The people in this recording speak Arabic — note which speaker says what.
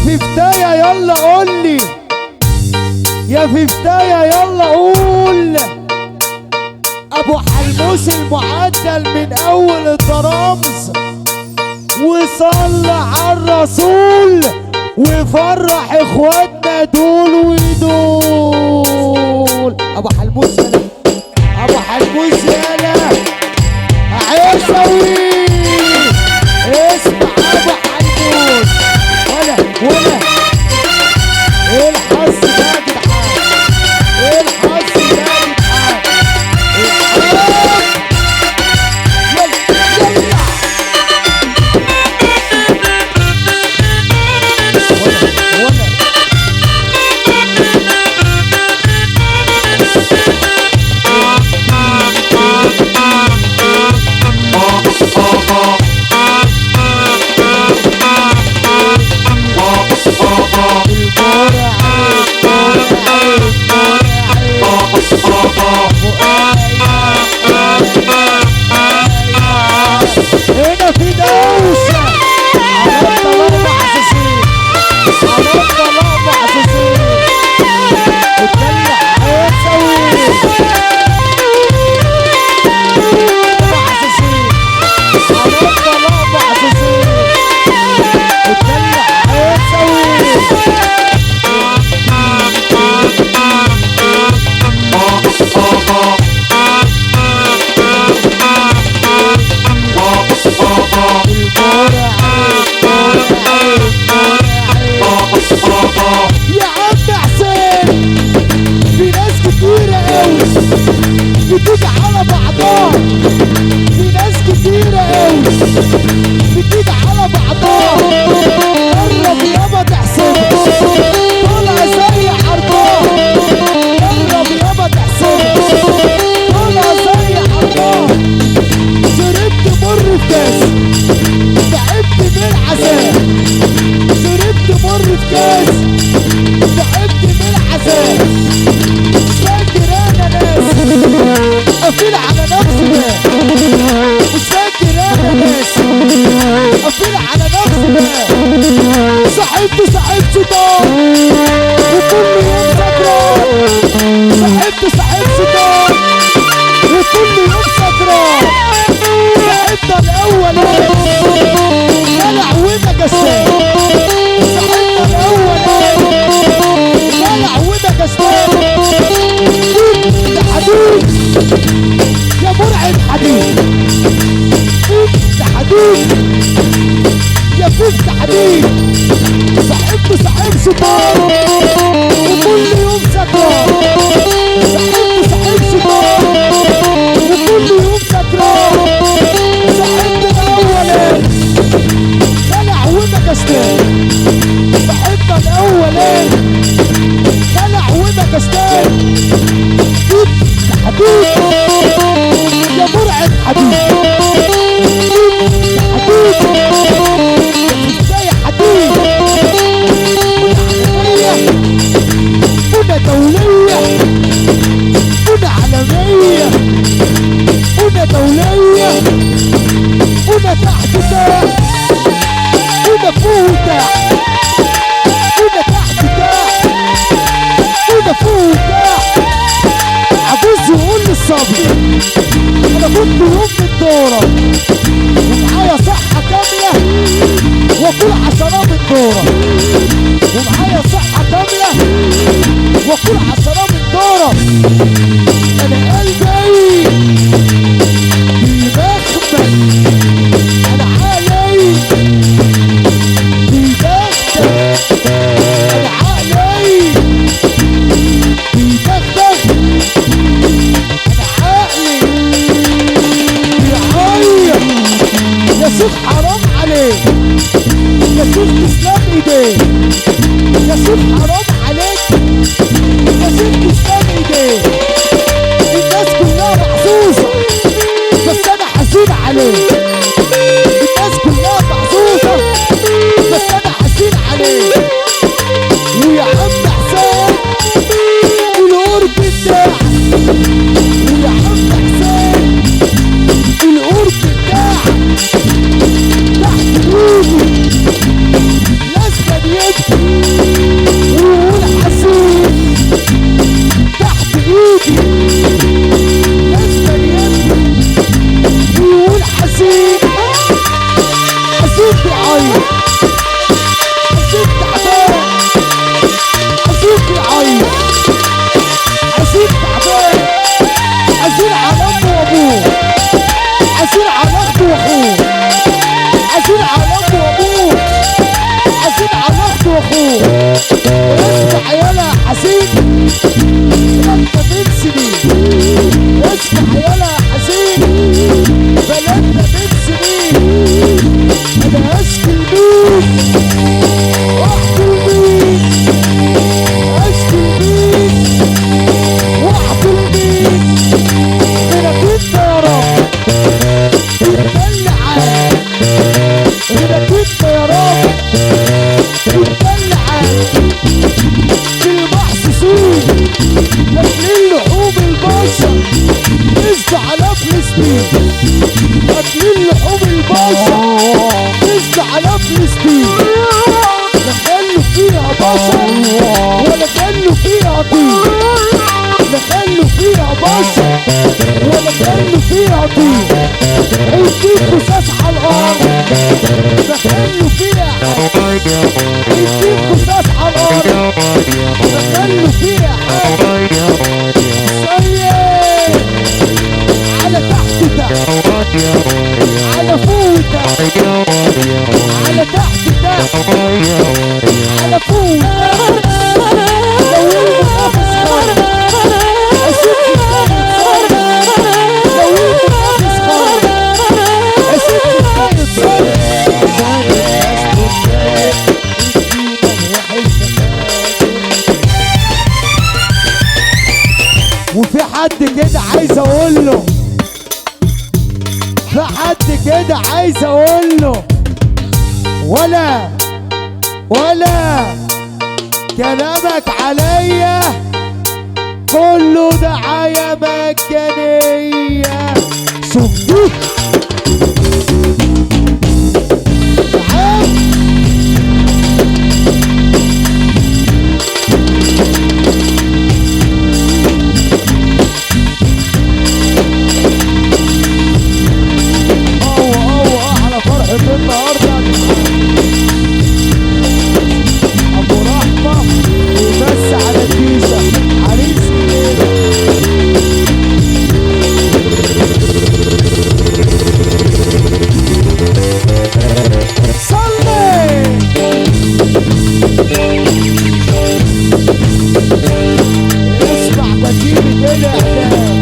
Speaker 1: في بداية يلا قولي، يا في بداية يلا قول. ابو حلموس المعدل من اول الدرامز، وصلى على الرسول وفرح اخواتنا دول ودول. ابو حلموس يلا، ابو حلموس يلا عيسوي، اسمع ابو حلموس. ولا ايه الحظ ده يا جدعان، ايه الحظ ده يا جدعان. هنا في دوشة عرفنا الأربع حساسين، عرفنا الأربع حساسين. اتدلع هيسوي أربع حساسين، عرفنا الأربع حساسين. اتدلع هيسوي يا عم حسين. في ناس كتيرة قوي بتيجي على بعضها، في ناس كتيرة قوي بتيجي على بعضها. قرب يابا تحسبها طلع زي عرضها، قرب يابا تحسبها طلع زي عرضها. شربت مر في كاس تعبت من العذاب، شربت مر في كاس تعبت من العذاب. فاكر انا ناس قافل على نفسي باب، مش فاكر انا ناس قافل على نفسي باب. صاحبت شيطان وكل يوم سكران، صاحبت شيطان وكل يوم سكران. صاحبنا الاول دلع ومجسام، صاحبنا الاول دلع ومجسام. يا حديد يا مرعب حديد، يا حديد يا فوت حديد. صاحب شيطان وكل يوم سكران، صاحب شيطان وكل يوم سكران. صاحبنا الاولاني دلع ومجسام، صاحبنا الاولاني دلع ومجسام. يا حديد يا مرعب حديد، يا حديد ازاي حديد. كنا دولية، كنا عالمية، كنا دولية، كنا تحت تحت، كنا فوق تحت، كنا تحت تحت، كنا فوق تحت. عجوز يقول لي الصبر انا كنت يوم من الدورة ومعايا صحة كاملة واكل عشرة من الدورة، ومعايا صحة كاملة واكل عشرة من الدورة. انا قلبي بيبخبخ، انا عقلي بيبخبخ، انا عقلي بيبخبخ، انا عقلي بيعيط. يا شيخ حرام عليك، يا شيخ تسلم ايديك، يا شيخ حرام عليك، يا شيخ تسلم ايديك. الناس كلها محظوظة بس انا حزين عليك، الناس كلها محظوظة بس انا حزين عليك. ويا عم حسين القرب بتاعك، ويا عم حسين القرب بتاعك تحت ايدي لازم يبكي. حسين بيعيط، حسين تعبان، حسين بيعيط، حسين تعبان، حسين على امه وابوه، حسين على اخته واخوه، حسين على امه وابوه، حسين على اخته واخوه. اسمع يالا حسين بلدنا من سنين، اسمع يالا حسين بلدنا من سنين. انا اشكي لمين واحكي لمين، اشكي لمين واحكي لمين. منك انت يا رب بتدلعك، منك انت يا رب بتدلعك. في المحسوسين اكلين لحوم البشر نزلوا على فلسطين، اكلين لحوم البشر نزلوا على فلسطين. لا خلوا فيها بشر ولا خلوا فيها طين، لا خلوا فيها بشر ولا خلوا فيها طين. حيطين قصاص على الارض لا خلوا فيها حاجة، حيطين قصاص على الارض لا خلوا فيها حاجة. صيد على تحت تحت، على فوق تحت، على تحت تحت، على فوق تحت. لو المنافس خرج اسيب الثاني تصرف، لو المنافس خرج اسيب الثاني تصرف. وفي حد كده عايز اقول له، في حد كده عايز اقول له، ولا كلامك عليا كله دعاية مجانية. صديق تعال على فرحة النهارده ابو رحمة وبس على الكيسة عريس صلي. اسمع تجيبي كده احلام.